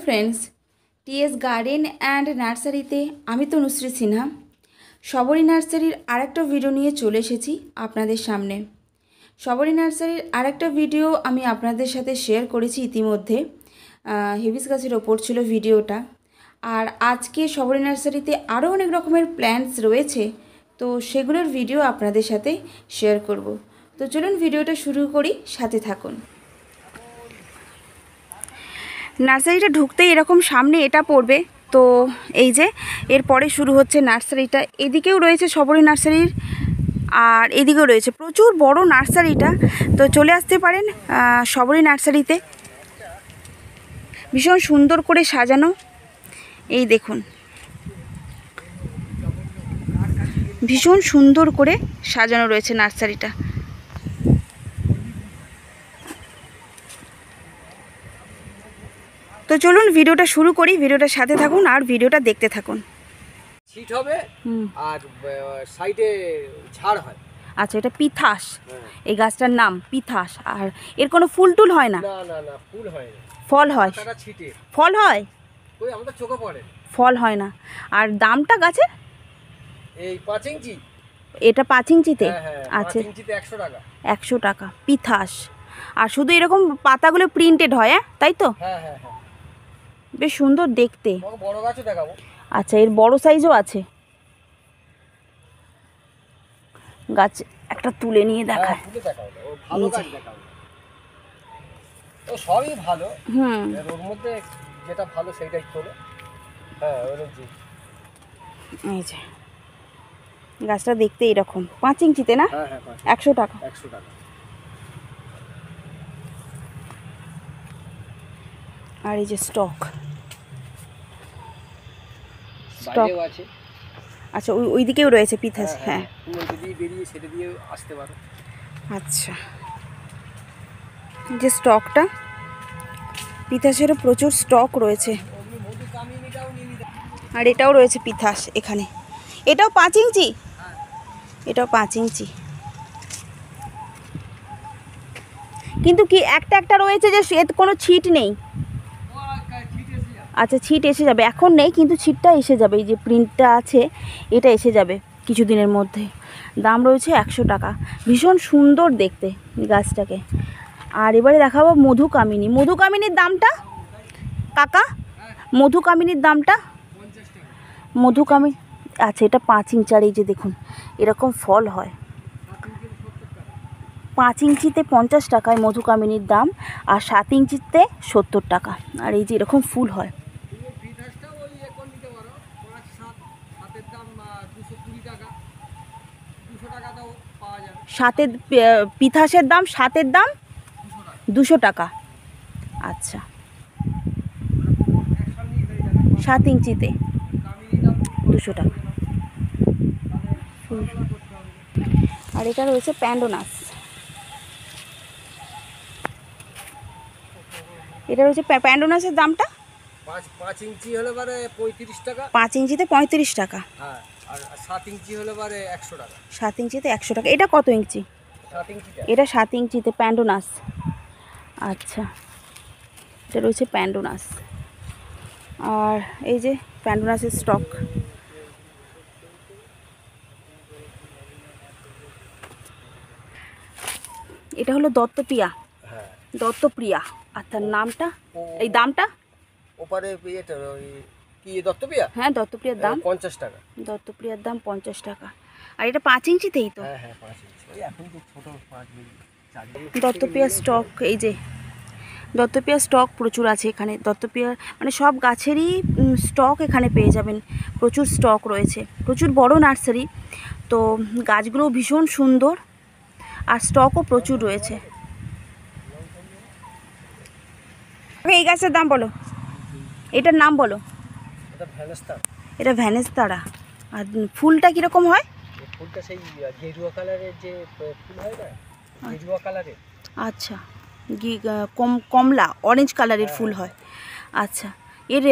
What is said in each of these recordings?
Friends, TS garden and नार्सारीते आमी तनुश्री सिन्हा सबरी नार्सारिर आरेकटा video निये चले एसेछि आपनादेर सामने। सबरी नार्सारिर आरेकटा भिडियो आमी आपनादेर साथे शेयर करेछि इतिमध्ये। हिबिस गाछेर ओपर छिलो भिडियोटा। और आजके सबरी नार्सारीते आरो अनेक रकमेर प्लान्ट्स रयेछे, तो सेगुलोर भिडियो आपनादेर साथे शेयर करब। तो चलुन भिडियोटा शुरू करी, साथे थाकुन। नार्सारिटा ढुकते एरकम सामने एटा पड़बे, तो এই যে এরপরে শুরু হচ্ছে নার্সারিটা। এদিকেও রয়েছে सबरी নার্সারির আর এদিকেও রয়েছে প্রচুর বড় নার্সারিটা। তো চলে আসতে পারেন सबरी নার্সারিতে। ভীষণ সুন্দর করে সাজানো, এই দেখুন ভীষণ সুন্দর করে সাজানো রয়েছে নার্সারিটা। তো চলুন ভিডিওটা শুরু করি, ভিডিওটার সাথে থাকুন আর ভিডিওটা দেখতে থাকুন। শীট হবে আর সাইডে ঝাড় হয়। আচ্ছা, এটা পিথাস, এই গাছটার নাম পিথাস। আর এর কোনো ফুল টুল হয় না? না না না, ফুল হয় না, ফল হয়। টাকা ছিটে ফল হয়? ওই আমাদের চোখে পড়ে, ফল হয় না। আর দামটা গাছের? এই 5 ইঞ্চি, এটা 5 ইঞ্চিতে? আচ্ছা, 5 ইঞ্চিতে 100 টাকা। 100 টাকা পিথাস। আর শুধু এরকম পাতাগুলো প্রিন্টেড হয়, তাই তো? হ্যাঁ হ্যাঁ হ্যাঁ, বেশ সুন্দর দেখতে। বড় গাছও দেখাবো। আচ্ছা, এর বড় সাইজও আছে। গাছ একটা তুলে নিয়ে দেখায়। তুলে দেখাও, ও ভালো গাছ দেখাও। তো সবই ভালো, এর ওর মধ্যে যেটা ভালো সেটাই তোলো। হ্যাঁ, ওরকম জি। এই যে গাছটা দেখতে এরকম 5 ইঞ্চিতে না? হ্যাঁ হ্যাঁ, 100 টাকা। 100 টাকা। আর এই যে স্টক আছে। আচ্ছা, ওই দিকেও রয়েছে পিথাস। হ্যাঁ, যদি বেরিয়ে সেটা দিয়ে আসতে পারো। আচ্ছা, যে স্টকটা পিথাসেরও প্রচুর স্টক রয়েছে। আর এটাও রয়েছে পিথাস এখানে। এটাও 5 ইঞ্চি? এটাও 5 ইঞ্চি, কিন্তু কি একটা একটা রয়েছে যে কোনো ছিট নেই। আচ্ছা, ছিট এসে যাবে, এখন নেই কিন্তু ছিটটা এসে যাবে। এই যে প্রিন্টটা আছে এটা এসে যাবে কিছুদিনের মধ্যে। দাম রয়েছে 100 টাকা। ভীষণ সুন্দর দেখতে গাছটাকে। আর এবারে দেখাবো মধুকামিনী। মধুকামিনীর দামটা কাকা? মধুকামিনীর দামটা? মধুকামিনী, আচ্ছা, এটা 5 ইঞ্চি। আর এই যে দেখুন এরকম ফল হয়। 5 ইঞ্চিতে 50 টাকায় মধুকামিনীর দাম, আর 7 ইঞ্চিতে 70 টাকা। আর এই যে এরকম ফুল হয়। সাতের পিথাসের দাম, সাতের দাম 200 টাকা। আচ্ছা, 7 ইঞ্চিতে 200 টাকা। আর এটা রয়েছে প্যান্ডোনাস। এটা রয়েছে প্যান্ডোনাসের দামটা 5 ইঞ্চি হলে পারে 35 টাকা। 5 ইঞ্চিতে 35 টাকা। হ্যাঁ, আর 7 ইঞ্চি হলে পারে 100 টাকা। 7 ইঞ্চিতে 100 টাকা। এটা কত ইঞ্চি? 7 ইঞ্চিটা। এটা 7 ইঞ্চিতে প্যান্ডোনাস। আচ্ছা, এটা রয়েছে প্যান্ডোনাস। আর এই যে প্যান্ডোনাসের স্টক। এটা হলো দত্তপ্রিয়া। হ্যাঁ, দত্তপ্রিয়া। আর তার নামটা, এই দামটা? ওপারে এটা কি দত্তপ্রিয়া? হ্যাঁ, দত্তপ্রিয়ার দাম 50 টাকা। দত্তপ্রিয়ার দাম 50 টাকা। আর এটা 5 ইঞ্চিতেই তো? হ্যাঁ হ্যাঁ, 5 ইঞ্চি। এখন তো ছোট 5 ইঞ্চি। দত্তপ্রিয়ার স্টক, এই যে দত্তপ্রিয়ার স্টক প্রচুর আছে এখানে। দত্তপ্রিয়ার মানে সব গাছেরই স্টক এখানে পেয়ে যাবেন। প্রচুর স্টক রয়েছে, প্রচুর বড় নার্সারি। তো গাছগুলো ভীষণ সুন্দর আর স্টকও প্রচুর রয়েছে। এই গাছের দাম বলো, এটার নাম বলো। এটা ভ্যানেস্তারা। আর ফুলটা কীরকম হয়? ফুলটা সেই গেরুয়া কালারের যে ফুল হয় না, গেরুয়া কালারের। আচ্ছা, কমলা অরেঞ্জ কালারের ফুল হয়। আচ্ছা, এর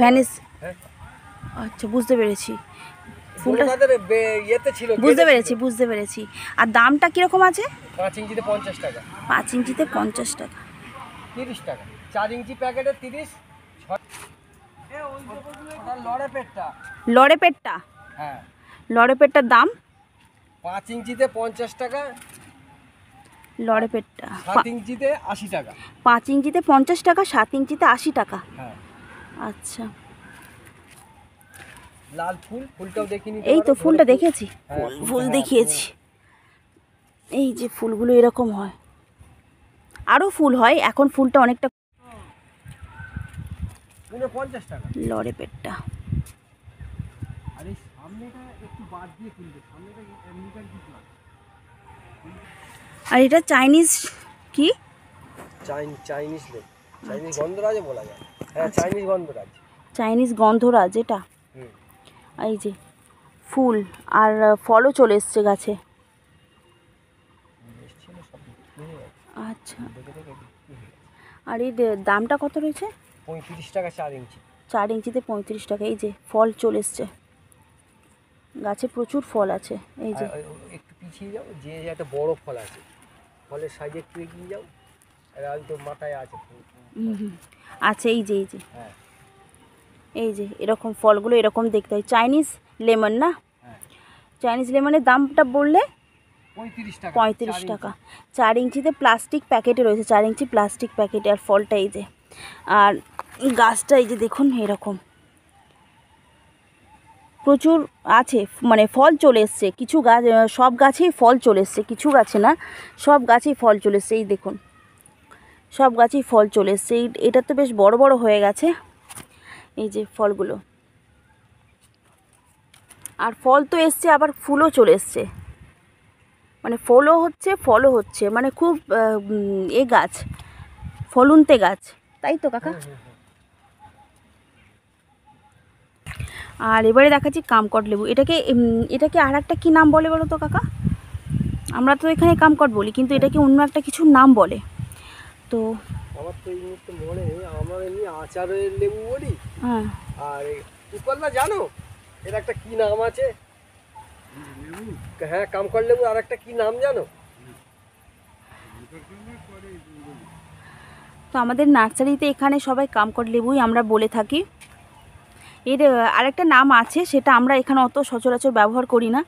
ভ্যানিস। আচ্ছা, বুঝতে পেরেছি। ফুলটা বুঝতে পেরেছি। আর দামটা কীরকম আছে? 5 ইঞ্চিতে 50 টাকা। 5 ইঞ্চিতে 50 টাকা। 30 টাকা 4 ইঞ্চি প্যাকেটে 30। লড়ে পেটটা, লড়ে পেটটা, হ্যাঁ লড়ে পেটটার দাম 5 ইঞ্চিতে 50 টাকা, লড়ে পেটটা 7 ইঞ্চিতে 80 টাকা। 5 ইঞ্চিতে 50 টাকা, 7 ইঞ্চিতে 80 টাকা। হ্যাঁ আচ্ছা, লাল ফুল, ফুলটাও দেখিনি। এই তো ফুলটা দেখেছি, হ্যাঁ, ফুল দেখিয়েছি। এই যে ফুলগুলো এরকম হয়, আরও ফুল হয়, এখন ফুলটা অনেকটা। 50 টাকা লড়ে পেটটা। আর এই সামনেটা একটু বাদ দিয়ে কিনবে, সামনেটা এমনিটাই কিছু না। আর এটা চাইনিজ কি? চাইনিজ লেবু, চাইনিজ গন্ধরাজও বলা যায়। হ্যাঁ চাইনিজ গন্ধরাজ, চাইনিজ গন্ধরাজ এটা। হুম। এই যে ফুল আর ফলও চলে এসছে গাছে। আচ্ছা, আর এর দামটা কত রয়েছে? 35 টাকা 4 ইঞ্চি। 4 ইঞ্চিতে 35 টাকা। এই যে ফল চলে এসছে গাছে, প্রচুর ফল আছে। এই যে একটু পিছিয়ে যাও, যে একটা বড় ফল আছে, ফলের সাইজে একটু এগিয়ে যাও, আর তো মাথায় আছে। আচ্ছা, এই যে এই যে হ্যাঁ এই যে এরকম ফলগুলো এরকম দেখতে হয়। চাইনিজ লেমন না? হ্যাঁ, চাইনিজ লেমনের দামটা বললে 35 টাকা। 35 টাকা। 4 ইঞ্চিতে প্লাস্টিক প্যাকেটে রয়েছে, 4 ইঞ্চি প্লাস্টিক প্যাকেটে। আর ফলটা এই যে, আর গাছটা এই যে দেখুন এরকম প্রচুর আছে, মানে ফল চলে এসছে। কিছু গাছ, সব গাছেই ফল চলে এসছে, কিছু গাছে না, সব গাছেই ফল চলে এসছে। এই দেখুন সব গাছেই ফল চলে এসছে। এটা তো বেশ বড় বড় হয়ে গেছে এই যে ফলগুলো। আর ফল তো এসছে, আবার ফুলও চলে এসছে, মানে ফলও হচ্ছে ফলও হচ্ছে, মানে খুব এ গাছ, ফলুনতে গাছ, তাই তো কাকা? আর এবারে দেখাচ্ছি কামকট লেবু। এটাকে আর একটা কী নাম বলে বলো তো কাকা? আমরা তো এখানে কামকট বলি, কিন্তু এটাকে অন্য একটা কিছু নাম বলে। তো আমার তো এই মুহূর্তে মনে নেই, আমরা এমনি আচারের লেবু বলি। হ্যাঁ, আর উপাল্লা জানো এর একটা কি নাম আছে? হ্যাঁ কামকট লেবু আর একটা কি নাম জানো? তো আমাদের নার্সারিতে এখানে সবাই কামকট লেবুই আমরা বলে থাকি। এর আরেকটা নাম আছে, সেটা আমরা এখানে অত সচরাচর ব্যবহার করি না।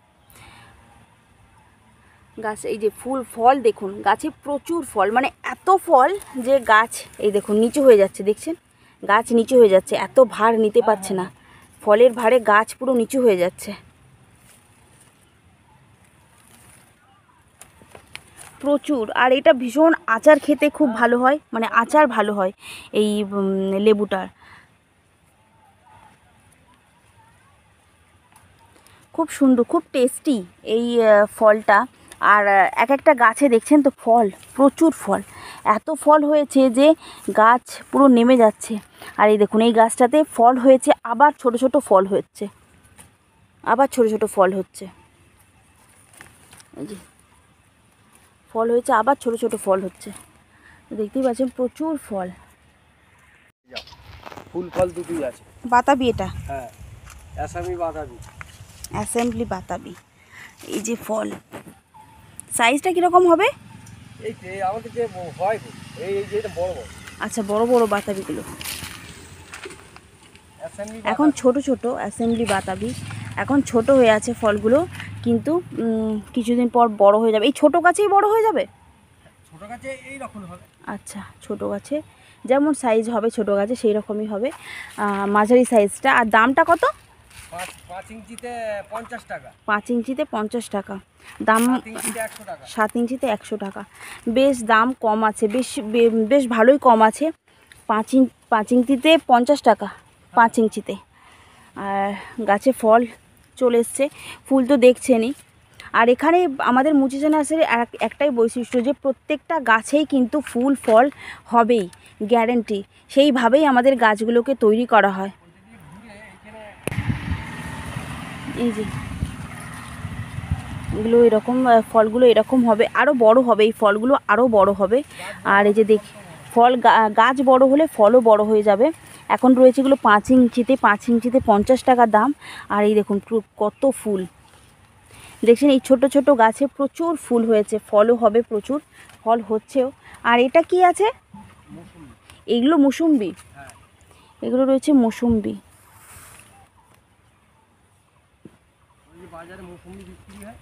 গাছ এই যে ফল দেখুন, গাছে প্রচুর ফল, মানে এত ফল যে গাছ এই দেখুন নিচু হয়ে যাচ্ছে, দেখছেন? গাছ নিচু হয়ে যাচ্ছে, এত ভার নিতে পারছে না, ফলের ভারে গাছ পুরো নিচু হয়ে যাচ্ছে। প্রচুর। আর এটা ভীষণ আচার খেতে খুব ভালো হয়, মানে আচার ভালো হয় এই লেবুটার, খুব সুন্দর, খুব টেস্টি এই ফলটা। আর এক একটা গাছে দেখছেন তো ফল, প্রচুর ফল, এত ফল হয়েছে যে গাছ পুরো নেমে যাচ্ছে। আর এই দেখুন এই গাছটাতে ফল হয়েছে, আবার ছোট ছোট ফল হচ্ছে, আবার ছোট ছোট ফল হচ্ছে। এই যে ফল হয়েছে, আবার ছোট ছোট ফল হচ্ছে, দেখতেই পাচ্ছেন প্রচুর ফল। ফুল ফল দুটোই আছে। বাতাবি এটা? হ্যাঁ আসামি বাতাবি, অ্যাসেম্বলি বাতাবি। এই যে ফল, সাইজটা কীরকম হবে? এই আমাদের যে হয় এই যেটা বড় বড়। আচ্ছা, বড় বড় বাতাবিগুলো এখন ছোট ছোট, অ্যাসেম্বলি বাতাবি এখন ছোট হয়ে আছে ফলগুলো, কিন্তু কিছুদিন পর বড় হয়ে যাবে। এই ছোট গাছেই বড় হয়ে যাবে? ছোট গাছে এই রকম হবে। আচ্ছা, ছোট গাছে যেমন সাইজ হবে ছোট গাছে সেই রকমই হবে, মাঝারি সাইজটা। আর দামটা কত? 5 ইঞ্চিতে 50 টাকা। 5 ইঞ্চিতে 50 টাকা দাম। 7 ইঞ্চিতে 100 টাকা। 7 ইঞ্চিতে 100 টাকা, বেশ দাম কম আছে, বেশ ভালোই কম আছে। 5 ইঞ্চিতে 50 টাকা, 5 ইঞ্চিতে। আর গাছে ফল চলে এসছে, ফুল তো দেখছেনই। আর এখানে আমাদের মুচিশা নার্সারির একটাই বৈশিষ্ট্য, যে প্রত্যেকটা গাছেই কিন্তু ফুল ফল হবেই, গ্যারেন্টি। সেইভাবেই আমাদের গাছগুলোকে তৈরি করা হয়। এই যে এগুলো এরকম, ফলগুলো এরকম হবে, আরও বড় হবে, এই ফলগুলো আরও বড় হবে। আর এই যে দেখি ফল, গাছ বড় হলে ফলও বড় হয়ে যাবে। এখন রয়েছে এগুলো 5 ইঞ্চিতে, 5 ইঞ্চিতে 50 টাকা দাম। আর এই দেখুন কত ফুল দেখছেন, এই ছোট ছোট গাছে প্রচুর ফুল হয়েছে, ফলও হবে প্রচুর, ফল হচ্ছেও। আর এটা কি আছে? এগুলো মৌসুম্বি, হ্যাঁ এগুলো রয়েছে মৌসুম্বি। বাজারে মৌসুম্বি বিক্রি হয়,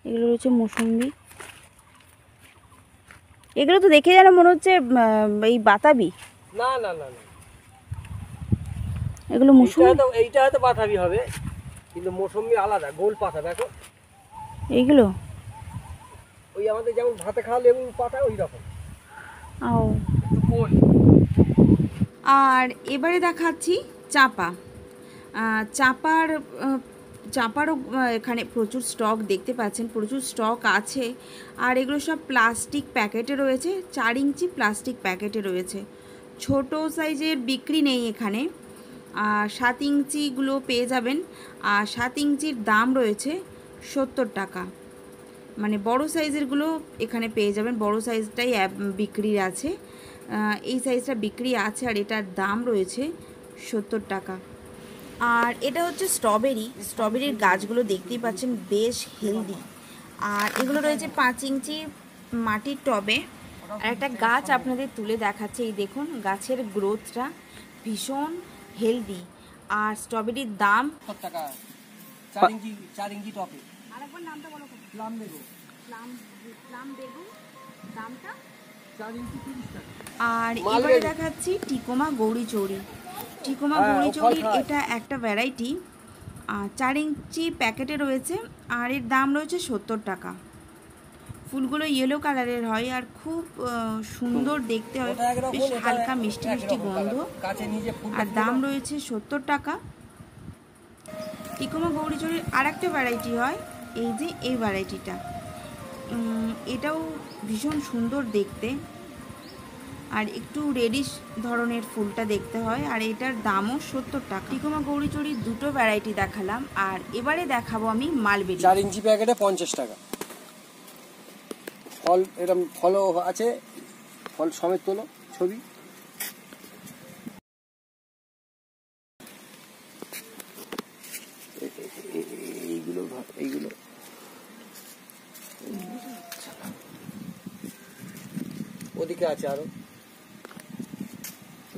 এগুলো রয়েছে মৌসুম্বি। এগুলো তো দেখে যেন মনে হচ্ছে এই বাতাবি। না না না না, এগুলো মৌসুম্বি। এইটা হয়তো বাতাবি হবে, কিন্তু মৌসুম্বি আলাদা, গোল পাতা দেখো। এইগুলো ওই আমাদের যেমন ভাতে খাওয়া লেবু পাতা ওই রকম। ও, গোল। আর এবারে দেখাচ্ছি চাপা। চাপারও এখানে প্রচুর স্টক দেখতে পাচ্ছেন, প্রচুর স্টক আছে। আর এগুলো সব প্লাস্টিক প্যাকেটে রয়েছে, 4 ইঞ্চি প্লাস্টিক প্যাকেটে রয়েছে। ছোট সাইজের বিক্রি নেই এখানে। 7 ইঞ্চিগুলো পেয়ে যাবেন। আর 7 ইঞ্চির দাম রয়েছে 70 টাকা। মানে বড় সাইজেরগুলো এখানে পেয়ে যাবেন, বড় সাইজটাই বিক্রি আছে। এই সাইজটা বিক্রি আছে আর এটার দাম রয়েছে 70 টাকা। আর এটা হচ্ছে স্ট্রবেরির গাছগুলো দেখতেই পাচ্ছেন, বেশ হেলদি। আর এগুলো রয়েছে 5 ইঞ্চি মাটির টবে। আর একটা গাছ আপনাদের তুলে দেখাচ্ছে, এই দেখুন গাছের গ্রোথটা ভীষণ হেলদি। আর স্ট্রবেরির দাম 70 টাকা 4 ইঞ্চি টপে। আরেকবার নামটা বলো। প্লাম বেগো, প্লাম বেগুন, দামটা 4 ইঞ্চি 30 টাকা। আর এবারে দেখাচ্ছি টিকোমা গৌরীচৌরি। টিকোমা গৌরীচৌরির এটা একটা ভ্যারাইটি, 4 ইঞ্চি প্যাকেটে রয়েছে। আর এর দাম রয়েছে 70 টাকা। ফুলগুলো ইয়েলো কালারের হয় আর খুব সুন্দর দেখতে হয়, বেশ হালকা মিষ্টি মিষ্টি গন্ধ। আর দাম রয়েছে 70 টাকা। টিকোমা গৌরীচৌরির আর একটা ভ্যারাইটি হয়, এই যে এই ভ্যারাইটিটা, এটাও ভীষণ সুন্দর দেখতে। আর একটু রেডিশ ধরনের ফুলটা দেখতে হয়। আর এটার দামও 70 টাকা। টিকোমা গৌরীচৌরির দুটো ভ্যারাইটি দেখালাম। আর এবারে দেখাবো আমি মালবেরি। 4 ইঞ্চি প্যাকেটে 50 টাকা। ফল এরকম ফলও আছে, ফল সমেত তোলো ছবি। এইগুলো ওদিকে আছে আরো,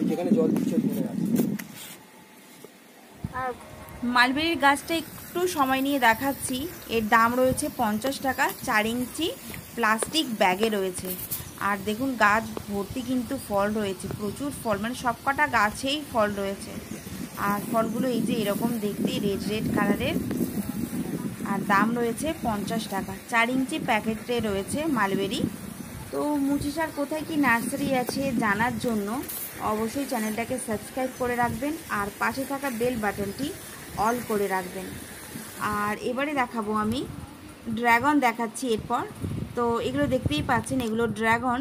যেখানে জল দিচ্ছে ওখানে আছে। আর মালবেরির গাছটা একটু সময় নিয়ে দেখাচ্ছি। এর দাম রয়েছে 50 টাকা। 4 ইঞ্চি প্লাস্টিক ব্যাগে রয়েছে। আর দেখুন গাছ ভর্তি কিন্তু ফল রয়েছে, প্রচুর ফল, মানে সবকটা গাছেই ফল রয়েছে। আর ফলগুলো এই যে এরকম দেখতে রেড কালারের। আর দাম রয়েছে 50 টাকা। 4 ইঞ্চি প্যাকেটে রয়েছে মালবেরি। তো মুচিশার কোথায় কি নার্সারি আছে জানার জন্য অবশ্যই চ্যানেলটাকে সাবস্ক্রাইব করে রাখবেন আর পাশে থাকা বেল বাটনটি অল করে রাখবেন। আর এবারে দেখাবো আমি ড্রাগন দেখাচ্ছি এরপর। তো এগুলো দেখতেই পাচ্ছেন, এগুলো ড্রাগন।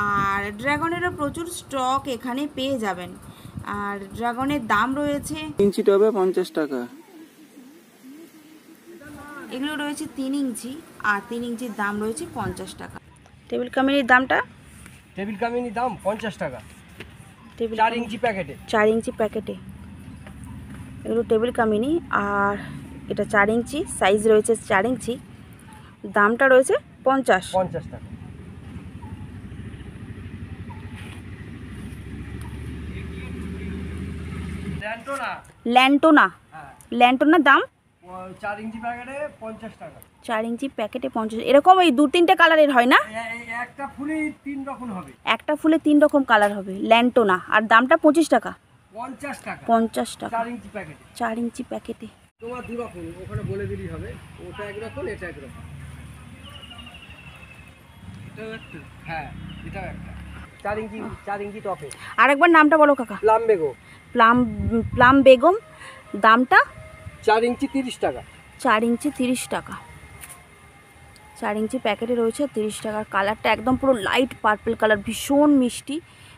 আর ড্রাগনেরও প্রচুর স্টক এখানে পেয়ে যাবেন। আর ড্রাগনের দাম রয়েছে ইঞ্চি টবে 50 টাকা। এগুলো রয়েছে 3 ইঞ্চি, আর 3 ইঞ্চির দাম রয়েছে 50 টাকা। টেবিল কামিনীর দামটা, টেবিল কামিনীর দাম 50 টাকা। 4 ইঞ্চি প্যাকেটে, 4 ইঞ্চি প্যাকেটে এগুলো টেবিল কামিনী। আর এটা 4 ইঞ্চি সাইজ রয়েছে, 4 ইঞ্চি দামটা রয়েছে 50 টাকা। ল্যান্টোনার দাম 4 ইঞ্চি প্যাকেটে 50 টাকা। 4 ইঞ্চি প্যাকেটে 50। এরকম এই 2-3টে কালারের হয় না? একটা ফুলে 3 রকম হবে, একটা ফুলে 3 রকম কালার হবে ল্যান্টোনা। আর দামটা 25 টাকা। 50 টাকা 50 টাকা 4 ইঞ্চি প্যাকেটে। 4 ইঞ্চি প্যাকেটে তোমার দু রকম, ওখানে বলে দিলেই হবে। ওটা একরকম, এটা একরকম। এটাও একটা, হ্যাঁ এটাও একটা। 4 ইঞ্চি টপে। আরেকবার নামটা বলো কাকা। প্লাম বেগো। প্লাম বেগম। দামটা 4 ইঞ্চি 30 টাকা। 4 ইঞ্চি 30 টাকা। 4 ইঞ্চি প্যাকেটে রয়েছে 30 টাকার। কালারটা একদম পুরো লাইট পার্পল কালার, ভীষণ মিষ্টি,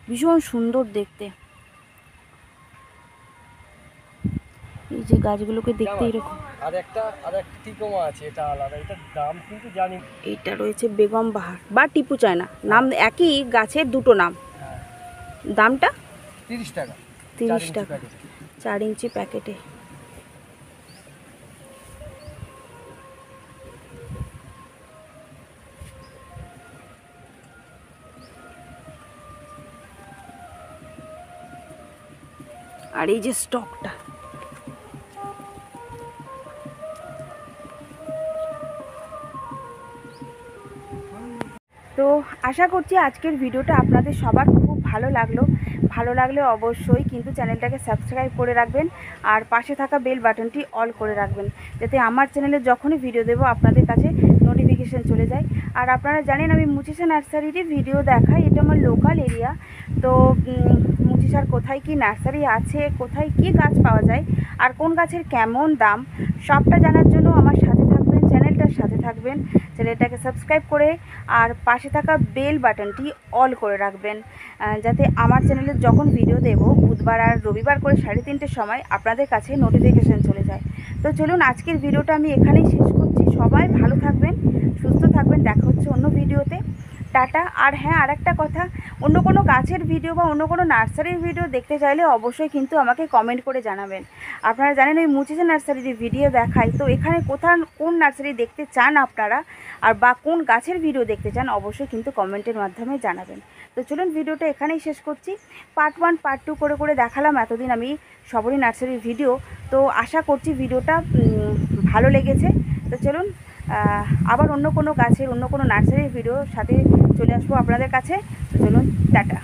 ভীষণ সুন্দর দেখতে। এই যে গাছগুলোকে দেখতে এরকম। আর একটা টিকোমা আছে, এটা আলাদা, এটার দাম কিন্তু জানি। এইটা রয়েছে বেগম বাহার বা টিপু চায়না, নাম একই গাছের দুটো নাম। দামটা 30 টাকা। 30 টাকা 4 ইঞ্চি প্যাকেটে। আর এই যে স্টকটা। তো আশা করছি আজকের ভিডিওটা আপনাদের সবার খুব ভালো লাগলে অবশ্যই কিন্তু চ্যানেলটাকে সাবস্ক্রাইব করে রাখবেন আর পাশে থাকা বেল বাটনটি অল করে রাখবেন, যাতে আমার চ্যানেলে যখনই ভিডিও দেবো আপনাদের কাছে নোটিফিকেশান চলে যায়। আর আপনারা জানেন আমি মুচিশা নার্সারিরই ভিডিও দেখাই, এটা আমার লোকাল এরিয়া। তো মুচিশার কোথায় কি নার্সারি আছে, কোথায় কি গাছ পাওয়া যায় আর কোন গাছের কেমন দাম, সবটা জানার জন্য আমার সাথে থাকবেন, চ্যানেলটার সাথে থাকবেন, চ্যানেলটাকে সাবস্ক্রাইব করে আর পাশে থাকা বেল বাটনটি অল করে রাখবেন, যাতে আমার চ্যানেলে যখন ভিডিও দেব বুধবার আর রবিবার করে 3:30 সময় আপনাদের কাছে নোটিফিকেশান চলে যায়। তো চলুন আজকের ভিডিওটা আমি এখানেই শেষ করছি। সবাই ভালো থাকবেন, সুস্থ থাকবেন, দেখা হচ্ছে অন্য ভিডিওতে। টাটা। আর হ্যাঁ, আর একটা কথা, অন্য কোনো গাছের ভিডিও বা অন্য কোনো নার্সারির ভিডিও দেখতে চাইলে অবশ্যই কিন্তু আমাকে কমেন্ট করে জানাবেন। আপনারা জানেন ওই মুচিশা নার্সারির ভিডিও দেখাই, তো এখানে কোন নার্সারি দেখতে চান আপনারা আর বা কোন গাছের ভিডিও দেখতে চান অবশ্যই কিন্তু কমেন্টের মাধ্যমে জানাবেন। তো চলুন ভিডিওটা এখানেই শেষ করছি। পার্ট 1 পার্ট 2 করে দেখালাম এতদিন আমি সবরই নার্সারির ভিডিও। তো আশা করছি ভিডিওটা ভালো লেগেছে। তো চলুন আবার অন্য কোনো গাছের অন্য কোনো নার্সারির ভিডিওর সাথে চলে আসবো আপনাদের কাছে। তো চলুন টাটা।